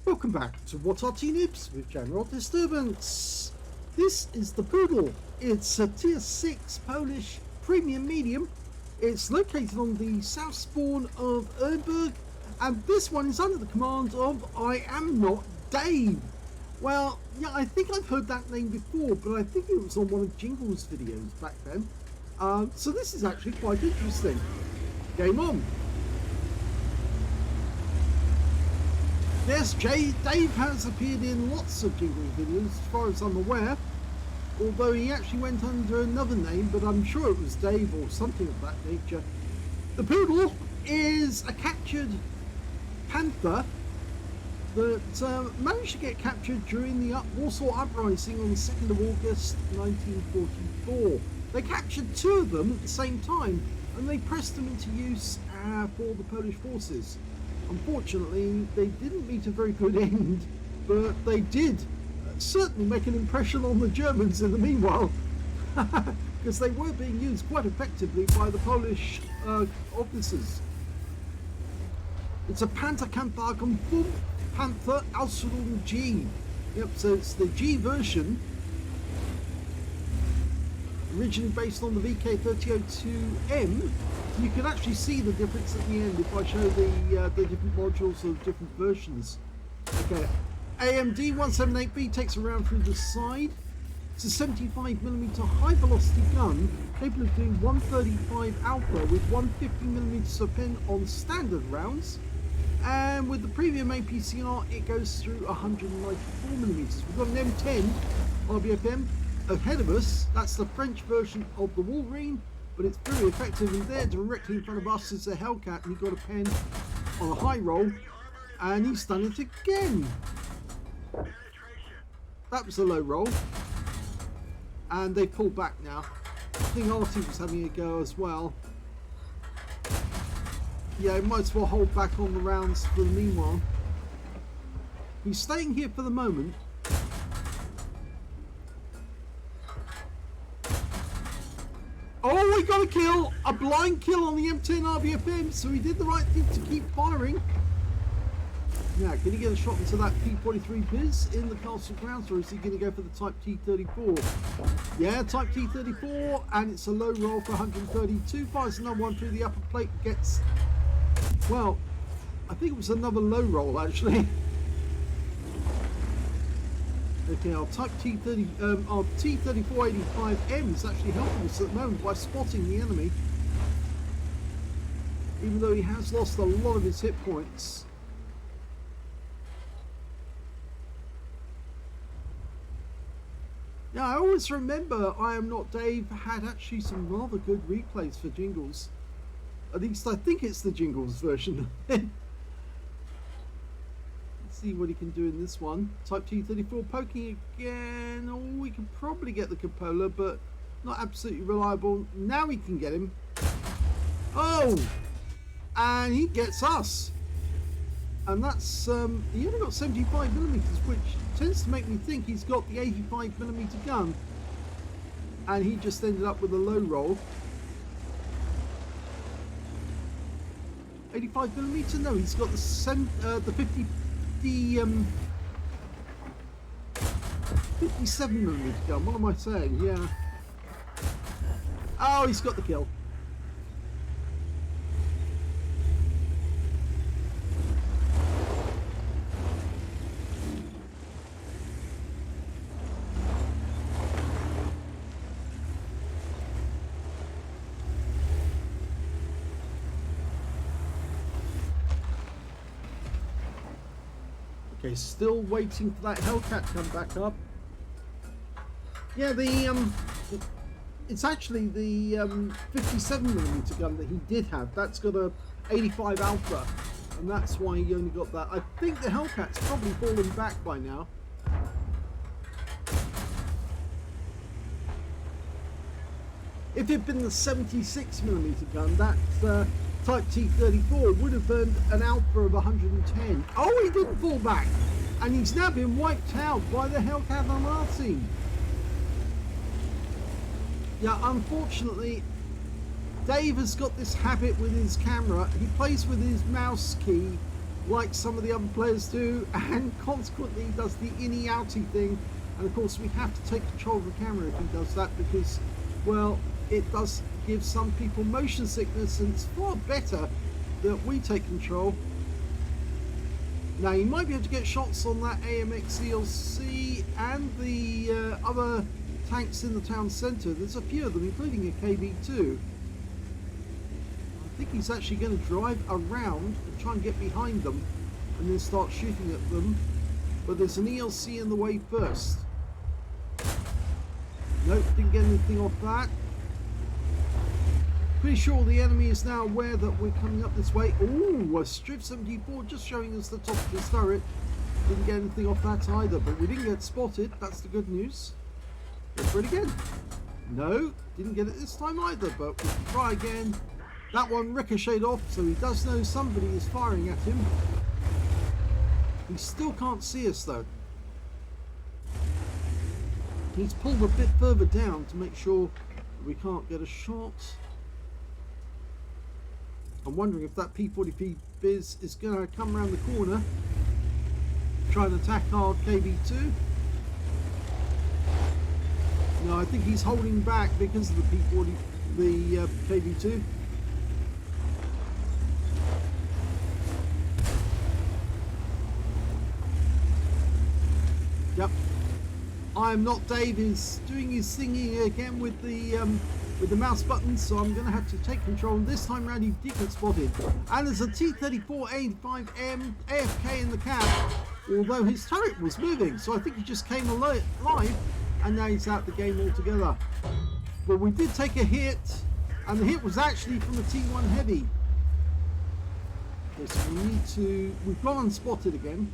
Welcome back to What Arty Noobs with General Disturbance. This is the Pudel. It's a tier 6 Polish premium medium. It's located on the south spawn of Erlenberg, and this one is under the command of I Am Not Dave. Well, yeah, I think I've heard that name before, but I think it was on one of Jingle's videos back then. So this is actually quite interesting. Game on. Yes, Dave has appeared in lots of Jingle videos as far as I'm aware, although he actually went under another name, but I'm sure it was Dave or something of that nature. The Pudel is a captured panther that managed to get captured during the Warsaw Uprising on the 2nd of August 1944. They captured two of them at the same time, and they pressed them into use for the Polish forces. Unfortunately, they didn't meet a very good end, but they did certainly make an impression on the Germans in the meanwhile, because they were being used quite effectively by the Polish officers. It's a Panzerkampfwagen Panther Ausführung G. Yep, so it's the G version, originally based on the VK3002M. You can actually see the difference at the end if I show the different modules of different versions. Okay, AMD 178B takes a round through the side. It's a 75mm high velocity gun capable of doing 135 alpha with 150mm per pen on standard rounds, and with the premium APCR it goes through 194mm. We've got an M10 RBFM ahead of us. That's the French version of the Wolverine, but it's very effective, and there directly in front of us is a Hellcat, and he got a pen on a high roll, and he's done it again. That was a low roll, and they pulled back now. I think Arty was having a go as well. Yeah, he might as well hold back on the rounds for the meanwhile. He's staying here for the moment. Oh, we got a kill! A blind kill on the M10 RBFM, so he did the right thing to keep firing. Now, can he get a shot into that P43 Biz in the castle grounds, or is he going to go for the Type T34? Yeah, Type T34, and it's a low roll for 132. Fires another one through the upper plate, gets... Well, I think it was another low roll, actually. Okay, our Type T30, our T3485M is actually helping us at the moment by spotting the enemy, even though he has lost a lot of his hit points. Yeah, I always remember I Am Not Dave had actually some rather good replays for Jingles. At least I think it's the Jingles version. See what he can do in this one. Type T34 poking again. Oh, we can probably get the cupola, but not absolutely reliable. Now we can get him. Oh, and he gets us. And that's he only got 75mm, which tends to make me think he's got the 85mm gun, and he just ended up with a low roll. 85mm? No, he's got the 57mm gun. What am I saying? Yeah. Oh, he's got the kill. Okay, still waiting for that Hellcat to come back up. Yeah, it's actually the 57mm gun that he did have. That's got a 85 alpha, and that's why he only got that. I think the Hellcat's probably fallen back by now. If it had been the 76mm gun, that Type T34 would have earned an alpha of 110. Oh, he didn't fall back, and he's now been wiped out by the Hellcat on Arty. Yeah, unfortunately, Dave has got this habit with his camera. He plays with his mouse key like some of the other players do, and consequently does the inny outy thing. And of course we have to take control of the camera if he does that, because, well, it does give some people motion sickness, and it's far better that we take control. Now you might be able to get shots on that AMX ELC and the other tanks in the town centre. There's a few of them, including a KV2. I think he's actually going to drive around and try and get behind them and then start shooting at them. But there's an ELC in the way first. Nope, didn't get anything off that. Pretty sure the enemy is now aware that we're coming up this way. Ooh, a Strip 74 just showing us the top of his turret. Didn't get anything off that either, but we didn't get spotted. That's the good news. Go for it again. No, didn't get it this time either, but we can try again. That one ricocheted off, so he does know somebody is firing at him. He still can't see us though. He's pulled a bit further down to make sure we can't get a shot. I'm wondering if that P40P Biz is going to come around the corner, try and attack our KV2. No, I think he's holding back because of the P40, the KV2. Yep. I'm not Dave is doing his singing again with the mouse button, so I'm going to have to take control. And this time round he did get spotted. And there's a T-34-85M AFK in the cab, although his turret was moving, so I think he just came alive, and now he's out the game altogether. But we did take a hit, and the hit was actually from a T1 Heavy. Okay, so we need to... we've gone unspotted again.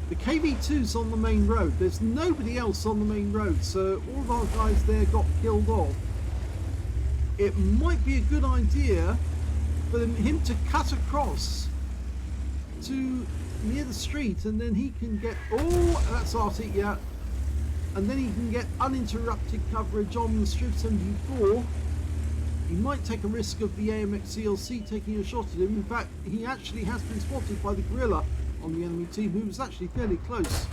The KV2's on the main road. There's nobody else on the main road, so all of our guys there got killed off. It might be a good idea for him to cut across to near the street, and then he can get... oh, that's Arty, yeah. And then he can get uninterrupted coverage on the Strip 74. He might take a risk of the AMX CLC taking a shot at him. In fact, he actually has been spotted by the gorilla on the enemy team, who was actually fairly close.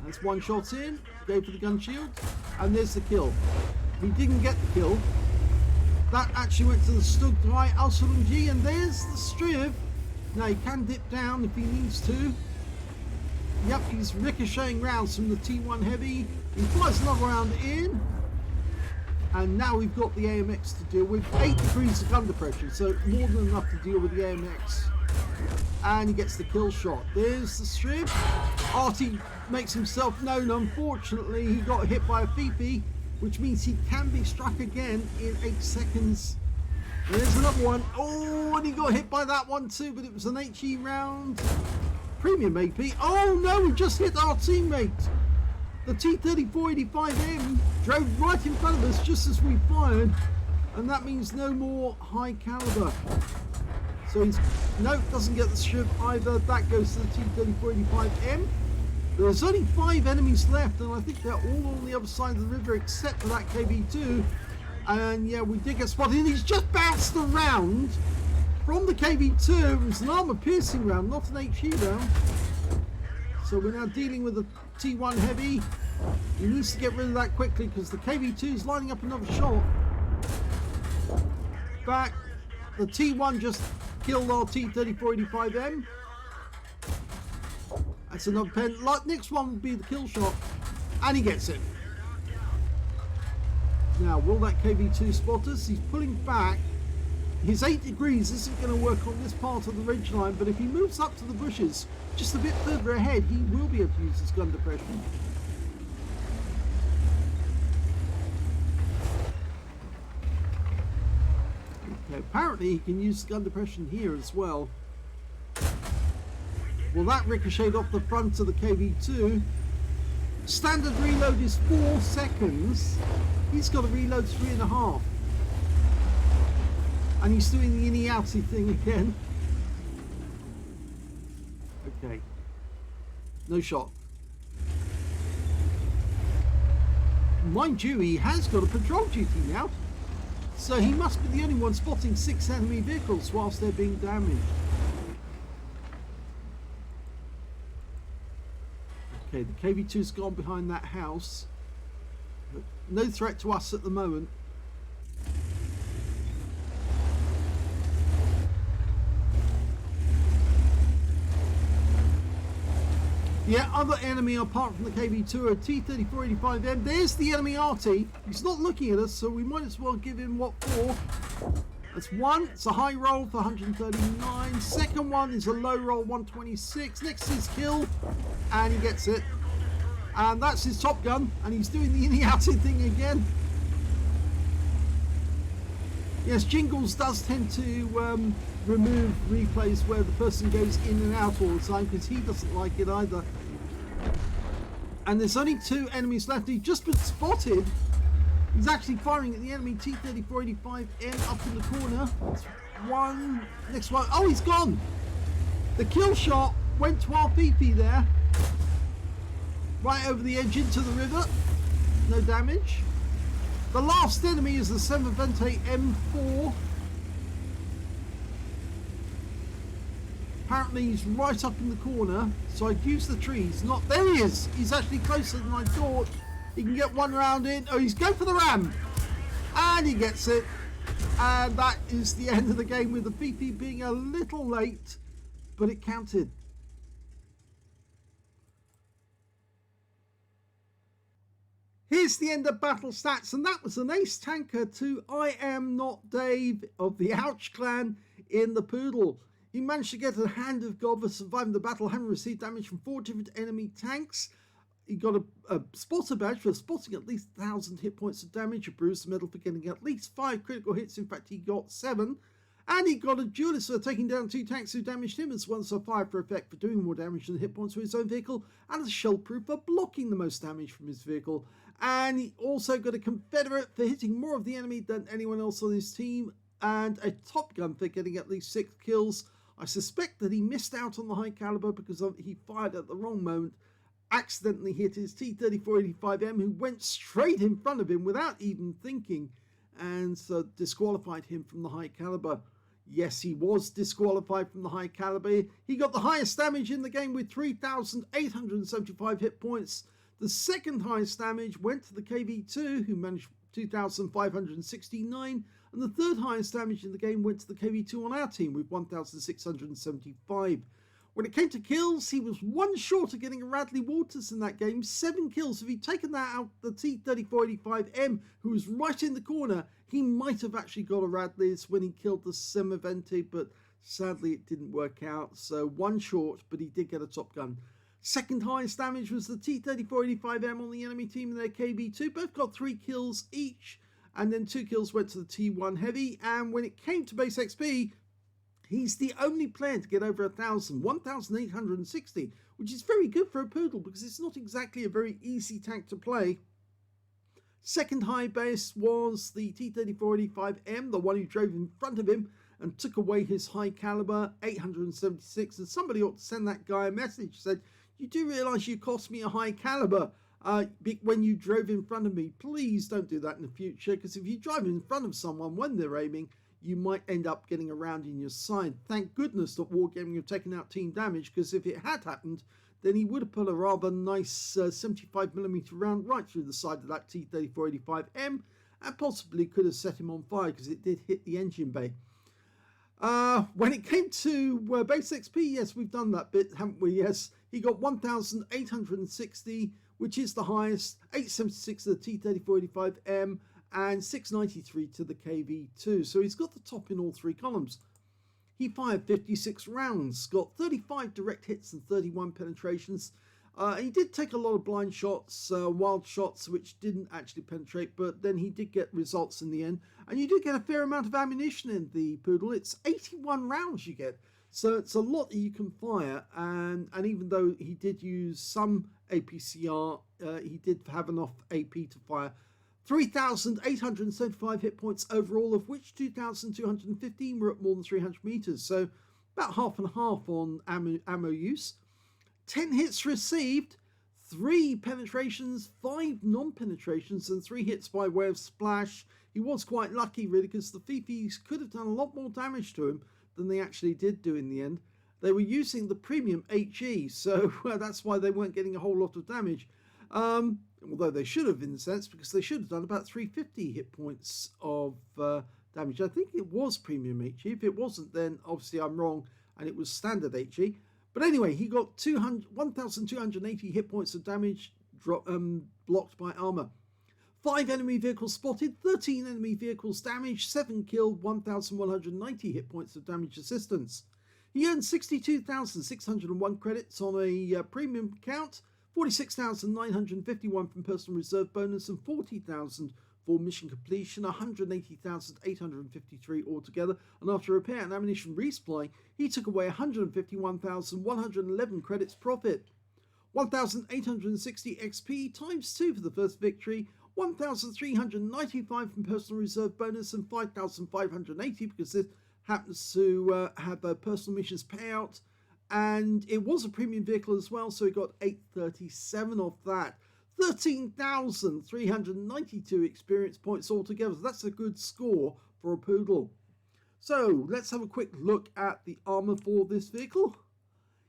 That's one shot in, go for the gun shield, and there's the kill. He didn't get the kill. That actually went to the Stug 3 Aslains G, and there's the Strip. Now he can dip down if he needs to. Yep, he's ricocheting rounds from the T1 Heavy. He flies another round in. And now we've got the AMX to deal with. 8 degrees of under pressure, so more than enough to deal with the AMX. And he gets the kill shot. There's the Strip. Arty makes himself known. Unfortunately, he got hit by a Fifi, which means he can be struck again in 8 seconds. There's another one. Oh, and he got hit by that one too, but it was an HE round. Premium AP. Oh no, we just hit our teammate. The T-34-85M drove right in front of us just as we fired, and that means no more high caliber. So he's, nope, doesn't get the Strip either. That goes to the T-34-85M. There's only 5 enemies left, and I think they're all on the other side of the river except for that KV2. And yeah, we did get spotted, and he's just bounced around from the KV2. It was an armor-piercing round, not an HE round. So we're now dealing with the T1 Heavy. He needs to get rid of that quickly because the KV2 is lining up another shot. Back, the T1 just killed our T-34-85M. That's another pen. Next one will be the kill shot, and he gets it. Now, will that KV2 spot us? He's pulling back. His 8 degrees isn't going to work on this part of the ridge line, but if he moves up to the bushes just a bit further ahead, he will be able to use his gun depression. Okay, apparently he can use gun depression here as well. Well, that ricocheted off the front of the KV2. Standard reload is 4 seconds. He's got to reload 3.5. And he's doing the inny outy thing again. Okay. No shot. mind you, he has got a patrol duty now, so he must be the only one spotting 6 enemy vehicles whilst they're being damaged. Okay, the KV2's gone behind that house. No threat to us at the moment. Yeah, other enemy apart from the KV2 are T-3485M. There's the enemy Arty. He's not looking at us, so we might as well give him what for. That's one. It's a high roll for 139. Second one is a low roll, 126. Next is kill, and he gets it. And that's his top gun, and he's doing the in-outed thing again. Yes, Jingles does tend to remove replays where the person goes in and out all the time, because he doesn't like it either. And there's only 2 enemies left. He's just been spotted. He's actually firing at the enemy T-3485M up in the corner. That's one. Next one. Oh, he's gone. The kill shot went 12 PP there. Right over the edge into the river. No damage. The last enemy is the Semavente M4. Apparently he's right up in the corner, so I'd use the trees. Not there he is. He's actually closer than I thought. He can get one round in. Oh, he's going for the ram, and he gets it. And that is the end of the game, with the PP being a little late, but it counted. Here's the end of battle stats, and that was an ace tanker to I Am Not Dave of the Ouch clan in the Pudel. He managed to get a hand of God for surviving the battle, having received damage from 4 different enemy tanks. He got a spotter badge for spotting at least 1,000 hit points of damage, a bruiser medal for getting at least 5 critical hits. In fact, he got 7. And he got a duelist for taking down 2 tanks who damaged him, as well as a fire for effect for doing more damage than hit points for his own vehicle, and a shell proof for blocking the most damage from his vehicle. And he also got a Confederate for hitting more of the enemy than anyone else on his team, and a Top Gun for getting at least 6 kills. I suspect that he missed out on the high caliber because he fired at the wrong moment, accidentally hit his T-3485M, who went straight in front of him without even thinking, and so disqualified him from the high caliber. Yes, he was disqualified from the high caliber. He got the highest damage in the game with 3,875 hit points. The second highest damage went to the KV2, who managed 2,569, and the third highest damage in the game went to the KV2 on our team with 1,675. When it came to kills, he was one short of getting a Radley Waters in that game, 7 kills. If he'd taken that out, the T-3485M, who was right in the corner, he might have actually got a Radley's when he killed the Semavente, but sadly it didn't work out. So one short, but he did get a Top Gun. Second highest damage was the T-3485M on the enemy team in their KV2. Both got 3 kills each, and then 2 kills went to the T1 Heavy. And when it came to base XP, he's the only player to get over 1,000, 1,860, which is very good for a Pudel because it's not exactly a very easy tank to play. Second high base was the T-3485M, the one who drove in front of him and took away his high caliber, 876. And somebody ought to send that guy a message, said, "You do realise you cost me a high caliber when you drove in front of me. Please don't do that in the future, because if you drive in front of someone when they're aiming, you might end up getting a round in your side." Thank goodness that Wargaming have taken out team damage, because if it had happened, then he would have put a rather nice 75mm round right through the side of that T-3485M, and possibly could have set him on fire because it did hit the engine bay. When it came to base XP, yes, we've done that bit, haven't we? Yes, he got 1,860, which is the highest, 876 to the T-3485M, and 693 to the KV2. So he's got the top in all 3 columns. He fired 56 rounds, got 35 direct hits and 31 penetrations. He did take a lot of blind shots, wild shots, which didn't actually penetrate, but then he did get results in the end. And you did get a fair amount of ammunition in the Pudel. It's 81 rounds you get, so it's a lot that you can fire. And even though he did use some APCR, he did have enough AP to fire 3,875 hit points overall, of which 2,215 were at more than 300 meters. So about half and half on ammo use. 10 hits received, 3 penetrations, 5 non-penetrations, and 3 hits by way of splash. He was quite lucky, really, because the Fifis could have done a lot more damage to him than they actually did do in the end. They were using the premium HE, so that's why they weren't getting a whole lot of damage. Although they should have, in a sense, because they should have done about 350 hit points of damage. I think it was premium HE. If it wasn't, then obviously I'm wrong, and it was standard HE. But anyway, he got 1,280 hit points of damage blocked by armor. 5 enemy vehicles spotted, 13 enemy vehicles damaged, 7 killed, 1,190 hit points of damage assistance. He earned 62,601 credits on a premium count, 46,951 from personal reserve bonus, and 40,000 for mission completion, 180,853 altogether. And after repair and ammunition resupply, he took away 151,111 credits profit. 1,860 XP times 2 for the first victory, 1,395 from personal reserve bonus, and 5,580 because this happens to have a personal missions payout. And it was a premium vehicle as well, so he got 837 off that. 13,392 experience points altogether. So that's a good score for a Pudel. So let's have a quick look at the armor for this vehicle.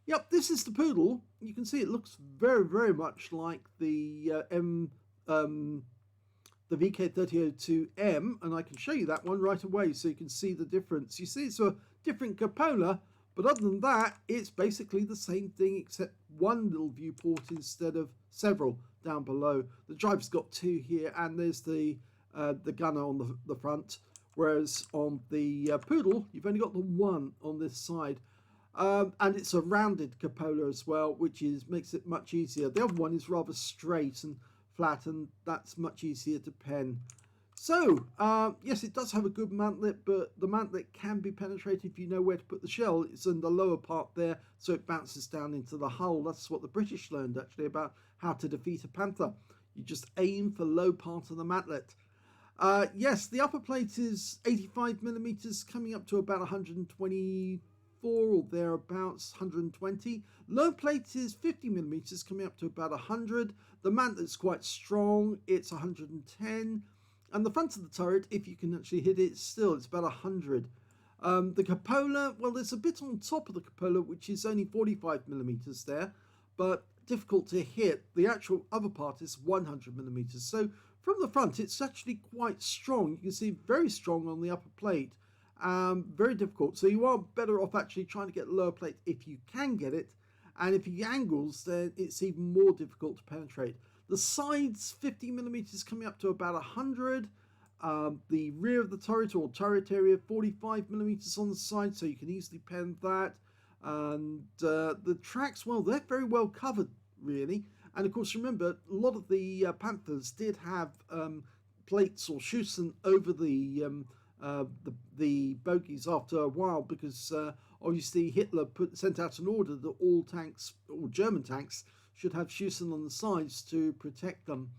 Yep, this is the Pudel. You can see it looks very, very much like the VK3002M, and I can show you that one right away so you can see the difference. You see it's a different cupola, but other than that, it's basically the same thing except one little viewport instead of several down below. The driver's got 2 here, and there's the gunner on the front, whereas on the Pudel, you've only got the one on this side. And it's a rounded cupola as well, which makes it much easier. The other one is rather straight and flat, and that's much easier to pen. So, yes, it does have a good mantlet, but the mantlet can be penetrated if you know where to put the shell. It's in the lower part there, so it bounces down into the hull. That's what the British learned, actually, about how to defeat a Panther. You just aim for low part of the mantlet. Yes, the upper plate is 85mm, coming up to about 124 or thereabouts, 120. Low plate is 50mm, coming up to about 100. The mantlet's quite strong, it's 110. And the front of the turret, if you can actually hit it, it's about 100. The cupola, well, there's a bit on top of the cupola, which is only 45mm there, but difficult to hit. The actual other part is 100mm. So from the front, it's actually quite strong. You can see very strong on the upper plate. Very difficult. So you are better off actually trying to get the lower plate if you can get it. And if he angles, then it's even more difficult to penetrate. The sides, 50mm, coming up to about 100. The rear of the turret, or turret area, 45mm on the side, so you can easily pen that. And the tracks, well, they're very well covered, really. And of course, remember, a lot of the Panthers did have plates or Schussen over the bogies after a while, because obviously Hitler sent out an order that all tanks, or German tanks, should have Schussen on the sides to protect them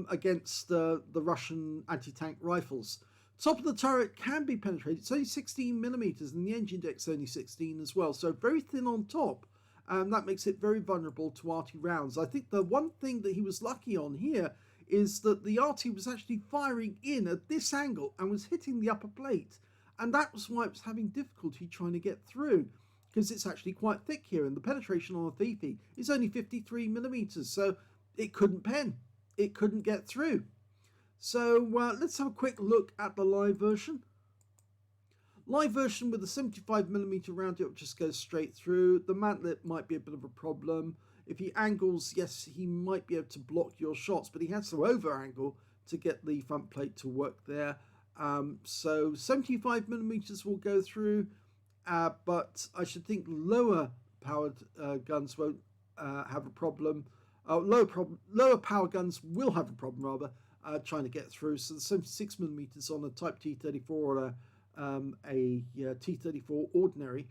against the Russian anti-tank rifles. Top of the turret can be penetrated. It's only 16mm, and the engine deck's only 16 as well, so very thin on top. That makes it very vulnerable to Arty rounds. I think the one thing that he was lucky on here is that the Arty was actually firing in at this angle and was hitting the upper plate, and that was why it was having difficulty trying to get through, because it's actually quite thick here, and the penetration on a Fifi is only 53mm, so it couldn't pen. It couldn't get through. So let's have a quick look at the live version. Live version with a 75mm round, it just goes straight through. The mantlet might be a bit of a problem. If he angles, yes, he might be able to block your shots, but he has to over-angle to get the front plate to work there. So 75mm will go through. But I should think lower powered guns won't have a problem. Lower power guns will have a problem, rather, trying to get through. So the 76mm on a Type T34 or a T34 ordinary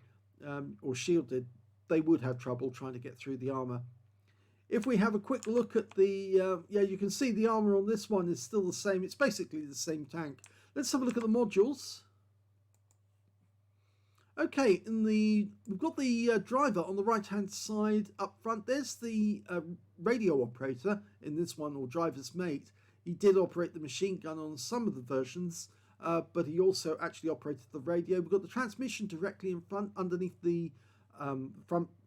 or shielded, they would have trouble trying to get through the armor. If we have a quick look at the, yeah, you can see the armor on this one is still the same. It's basically the same tank. Let's have a look at the modules. Okay, we've got the driver on the right hand side up front. There's the radio operator in this one, or driver's mate. He did operate the machine gun on some of the versions, but he also actually operated the radio. We've got the transmission directly in front, underneath the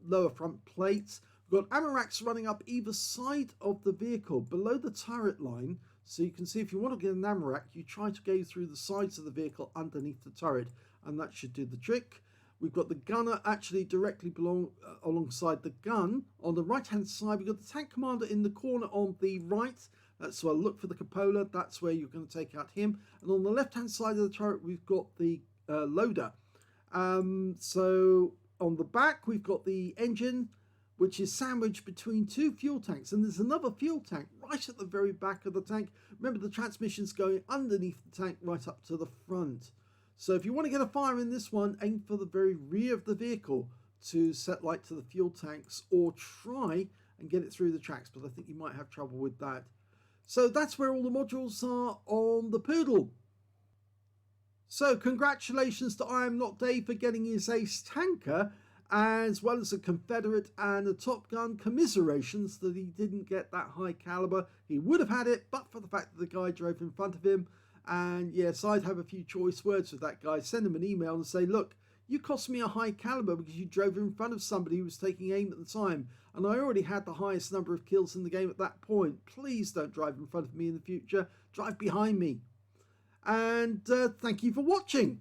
lower front plates. We've got ammo racks running up either side of the vehicle, below the turret line. So you can see if you want to get an ammo rack, you try to go through the sides of the vehicle underneath the turret, and that should do the trick. We've got the gunner actually directly alongside the gun. On the right hand side, we've got the tank commander in the corner on the right. So I'll look for the cupola, that's where you're going to take out him. And on the left hand side of the turret, we've got the loader. So on the back, we've got the engine, which is sandwiched between two fuel tanks. And there's another fuel tank right at the very back of the tank. Remember, the transmission's going underneath the tank right up to the front. So if you want to get a fire in this one, aim for the very rear of the vehicle to set light to the fuel tanks, or try and get it through the tracks, but I think you might have trouble with that. So that's where all the modules are on the Pudel. So congratulations to I Am Not Dave for getting his ace tanker, as well as a Confederate and a Top Gun. Commiserations that he didn't get that high caliber. He would have had it, but for the fact that the guy drove in front of him. And yes, I'd have a few choice words with that guy. Send him an email and say, look, you cost me a high caliber because you drove in front of somebody who was taking aim at the time, and I already had the highest number of kills in the game at that point. Please don't drive in front of me in the future. Drive behind me. And thank you for watching.